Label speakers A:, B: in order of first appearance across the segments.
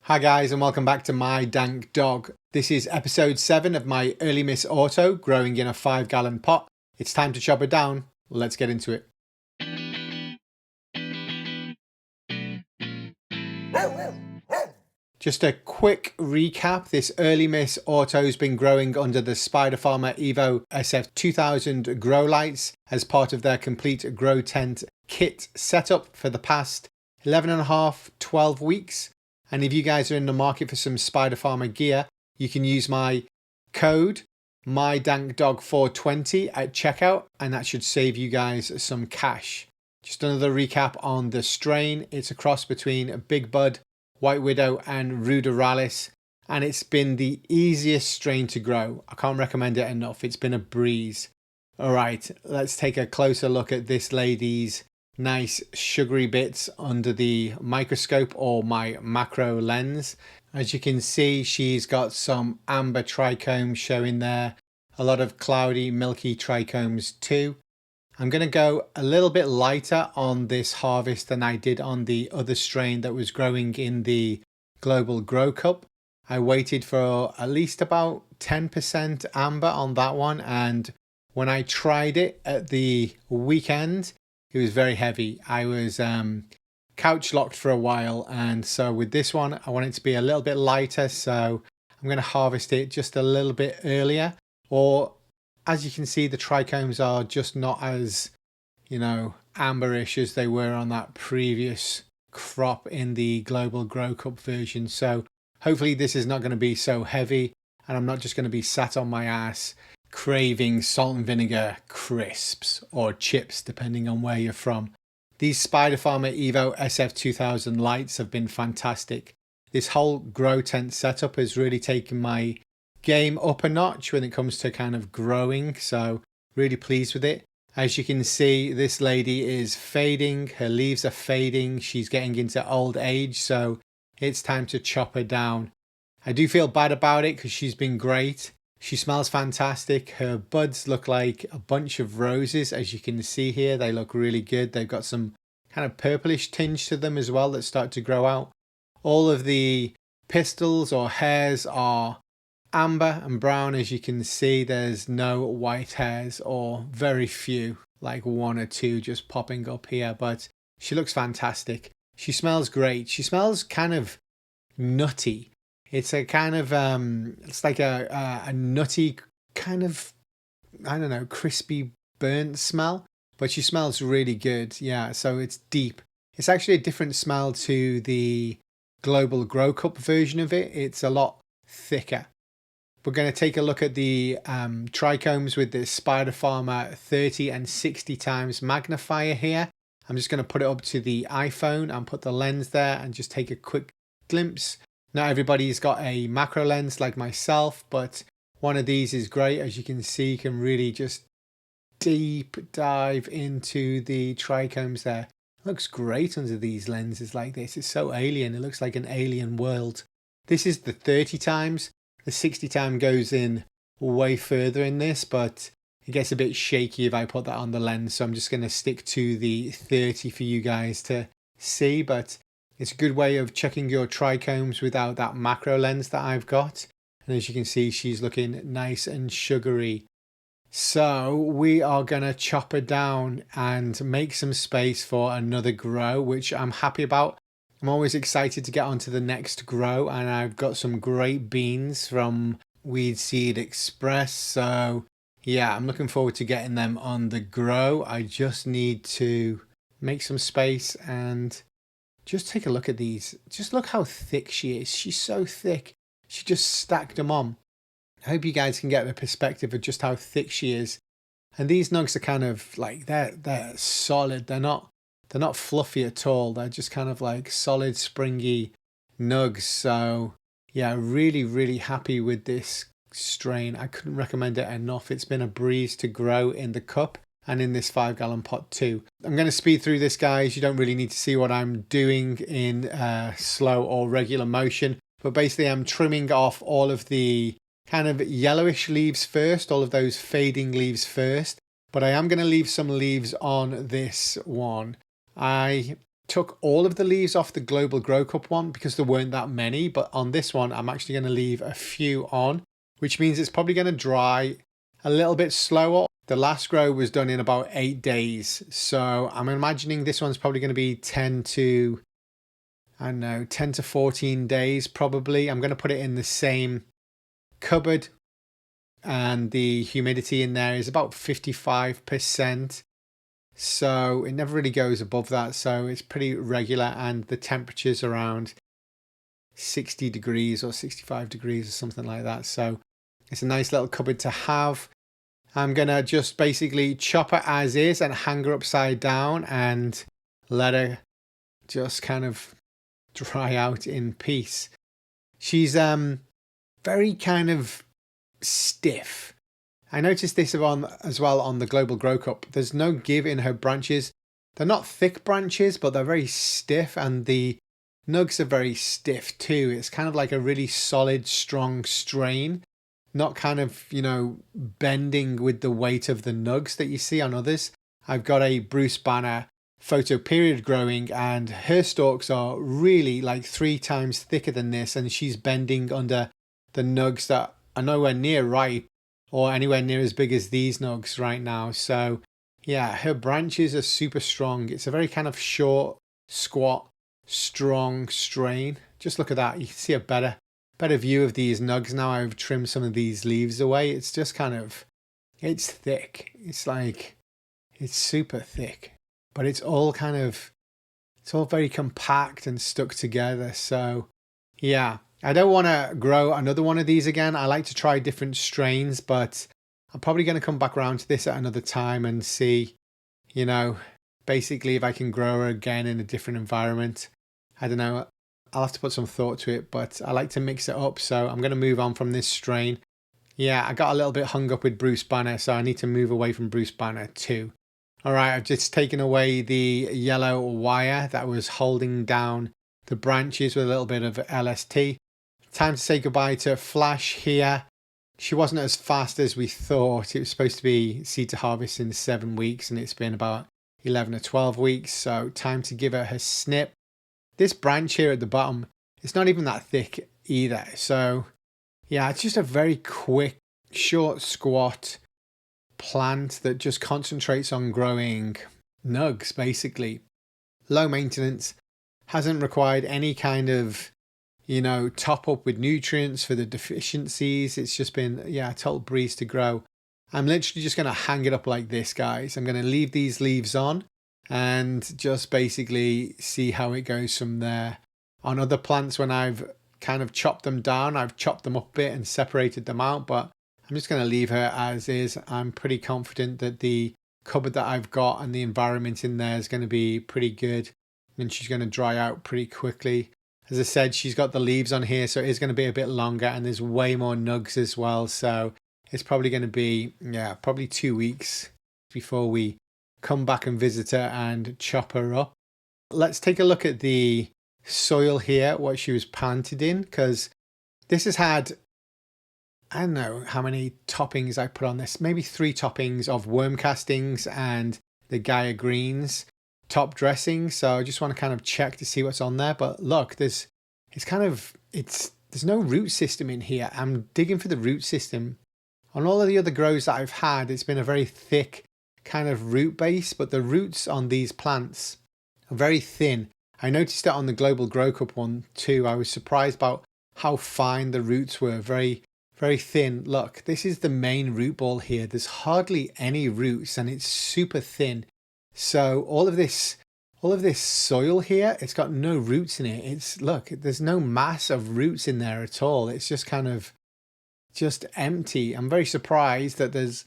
A: Hi guys and welcome back to My Dank Dog. This is episode 7 of my Early Miss Auto growing in a 5-gallon pot. It's time to chop it down. Let's get into it. Just a quick recap, this Early Miss Auto has been growing under the Spider Farmer Evo SF2000 grow lights as part of their complete grow tent kit setup for the past 12 weeks. And if you guys are in the market for some Spider Farmer gear, you can use my code MyDankDog420 at checkout, and that should save you guys some cash. Just another recap on the strain. It's a cross between Big Bud, White Widow and Ruderalis, and it's been the easiest strain to grow. I can't recommend it enough. It's been a breeze. All right, let's take a closer look at this lady's nice sugary bits under the microscope or my macro lens. As you can see, she's got some amber trichomes showing there, a lot of cloudy milky trichomes too. I'm going to go a little bit lighter on this harvest than I did on the other strain that was growing in the Global Grow Cup. I waited for at least about 10% amber on that one, and when I tried it at the weekend, it was very heavy. I was couch locked for a while, and so with this one I want it to be a little bit lighter, so I'm going to harvest it just a little bit earlier. Or as you can see, the trichomes are just not as, amberish as they were on that previous crop in the Global Grow Cup version. So hopefully this is not going to be so heavy, and I'm not just going to be sat on my ass craving salt and vinegar crisps or chips depending on where you're from. These Spider Farmer Evo SF2000 lights have been fantastic. This whole grow tent setup has really taken my game up a notch when it comes to kind of growing, so really pleased with it. As you can see, this lady is fading, her leaves are fading, she's getting into old age, so it's time to chop her down. I do feel bad about it because she's been great. She smells fantastic. Her buds look like a bunch of roses, as you can see here. They look really good. They've got some kind of purplish tinge to them as well that start to grow out. All of the pistils or hairs are amber and brown. As you can see, there's no white hairs, or very few, like 1 or 2 just popping up here, but she looks fantastic. She smells great. She smells kind of nutty. It's a kind of, it's like a nutty kind of, I don't know, crispy burnt smell, but she smells really good. Yeah, so it's deep. It's actually a different smell to the Global Grow Cup version of it. It's a lot thicker. We're going to take a look at the trichomes with the Spider Farmer 30 and 60 times magnifier here. I'm just going to put it up to the iPhone and put the lens there and just take a quick glimpse. Not everybody's got a macro lens like myself, but one of these is great. As you can see, you can really just deep dive into the trichomes there. It looks great under these lenses like this. It's so alien. It looks like an alien world. This is the 30 times. The 60 time goes in way further in this, but it gets a bit shaky if I put that on the lens. So I'm just going to stick to the 30 for you guys to see, but it's a good way of checking your trichomes without that macro lens that I've got. And as you can see, she's looking nice and sugary. So we are going to chop her down and make some space for another grow, which I'm happy about. I'm always excited to get on to the next grow, and I've got some great beans from Weed Seed Express. So yeah, I'm looking forward to getting them on the grow. I just need to make some space and just take a look at these. Just look how thick she is. She's so thick. She just stacked them on. I hope you guys can get the perspective of just how thick she is. And these nugs are kind of like, they're solid. They're not fluffy at all. They're just kind of like solid, springy nugs. So yeah, really, really happy with this strain. I couldn't recommend it enough. It's been a breeze to grow in the cup and in this 5-gallon pot too. I'm going to speed through this, guys. You don't really need to see what I'm doing in slow or regular motion, but basically I'm trimming off all of the kind of yellowish leaves first, all of those fading leaves first, but I am going to leave some leaves on this one. I took all of the leaves off the Global Grow Cup one because there weren't that many, but on this one I'm actually going to leave a few on, which means it's probably going to dry a little bit slower. The last grow was done in about 8 days, so I'm imagining this one's probably going to be 10 to 14 days probably. I'm going to put it in the same cupboard, and the humidity in there is about 55%. So it never really goes above that, so it's pretty regular, and the temperature's around 60 degrees or 65 degrees or something like that. So it's a nice little cupboard to have. I'm gonna just basically chop her as is and hang her upside down and let her just kind of dry out in peace. She's very kind of stiff. I noticed this as well on the Global Grow Cup. There's no give in her branches. They're not thick branches, but they're very stiff, and the nugs are very stiff too. It's kind of like a really solid, strong strain, not kind of, bending with the weight of the nugs that you see on others. I've got a Bruce Banner photo period growing, and her stalks are really like 3 times thicker than this, and she's bending under the nugs that are nowhere near ripe or anywhere near as big as these nugs right now. So yeah, her branches are super strong. It's a very kind of short, squat, strong strain. Just look at that. You can see a better view of these nugs now. I've trimmed some of these leaves away. It's just kind of, it's thick. It's like, it's super thick, but it's all very compact and stuck together. So yeah, I don't want to grow another one of these again. I like to try different strains, but I'm probably going to come back around to this at another time and see, basically if I can grow her again in a different environment. I don't know. I'll have to put some thought to it, but I like to mix it up. So I'm going to move on from this strain. Yeah, I got a little bit hung up with Bruce Banner, so I need to move away from Bruce Banner too. All right, I've just taken away the yellow wire that was holding down the branches with a little bit of LST. Time to say goodbye to Flash here. She wasn't as fast as we thought. It was supposed to be seed to harvest in 7 weeks, and it's been about 11 or 12 weeks. So time to give her snip. This branch here at the bottom, it's not even that thick either. So yeah, it's just a very quick, short, squat plant that just concentrates on growing nugs, basically. Low maintenance, hasn't required any kind of top up with nutrients for the deficiencies. It's just been, a total breeze to grow. I'm literally just going to hang it up like this, guys. I'm going to leave these leaves on and just basically see how it goes from there. On other plants, when I've kind of chopped them down, I've chopped them up a bit and separated them out, but I'm just going to leave her as is. I'm pretty confident that the cupboard that I've got and the environment in there is going to be pretty good, and she's going to dry out pretty quickly. As I said, she's got the leaves on here, so it is going to be a bit longer, and there's way more nugs as well. So it's probably going to be, probably 2 weeks before we come back and visit her and chop her up. Let's take a look at the soil here, what she was planted in, because this has had, I don't know how many toppings I put on this, maybe 3 toppings of worm castings and the Gaia greens top dressing. So I just want to kind of check to see what's on there. But look, there's no root system in here. I'm digging for the root system. On all of the other grows that I've had, it's been a very thick kind of root base, but the roots on these plants are very thin. I noticed it on the Global Grow Cup one too. I was surprised about how fine the roots were, very, very thin. Look, this is the main root ball here. There's hardly any roots and it's super thin. So all of this soil here, it's got no roots in it. Look, there's no mass of roots in there at all. It's just kind of just empty. I'm very surprised that there's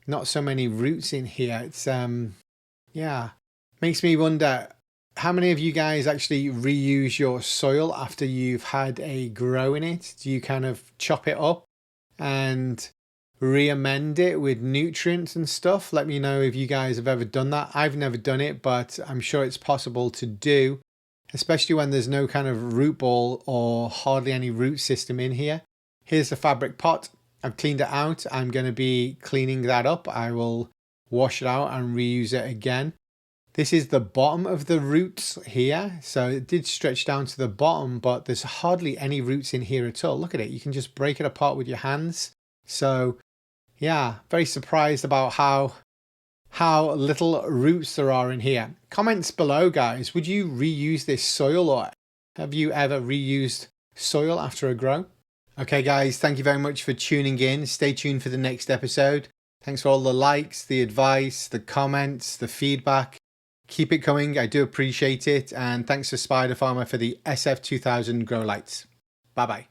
A: not so many roots in here. It's makes me wonder, how many of you guys actually reuse your soil after you've had a grow in it? Do you kind of chop it up and re-amend it with nutrients and stuff? Let me know if you guys have ever done that. I've never done it, but I'm sure it's possible to do, especially when there's no kind of root ball or hardly any root system in here. Here's the fabric pot. I've cleaned it out. I'm going to be cleaning that up. I will wash it out and reuse it again. This is the bottom of the roots here. So it did stretch down to the bottom, but there's hardly any roots in here at all. Look at it. You can just break it apart with your hands. So yeah, very surprised about how little roots there are in here. Comments below, guys. Would you reuse this soil, or have you ever reused soil after a grow? Okay, guys, thank you very much for tuning in. Stay tuned for the next episode. Thanks for all the likes, the advice, the comments, the feedback. Keep it coming. I do appreciate it. And thanks to Spider Farmer for the SF2000 grow lights. Bye-bye.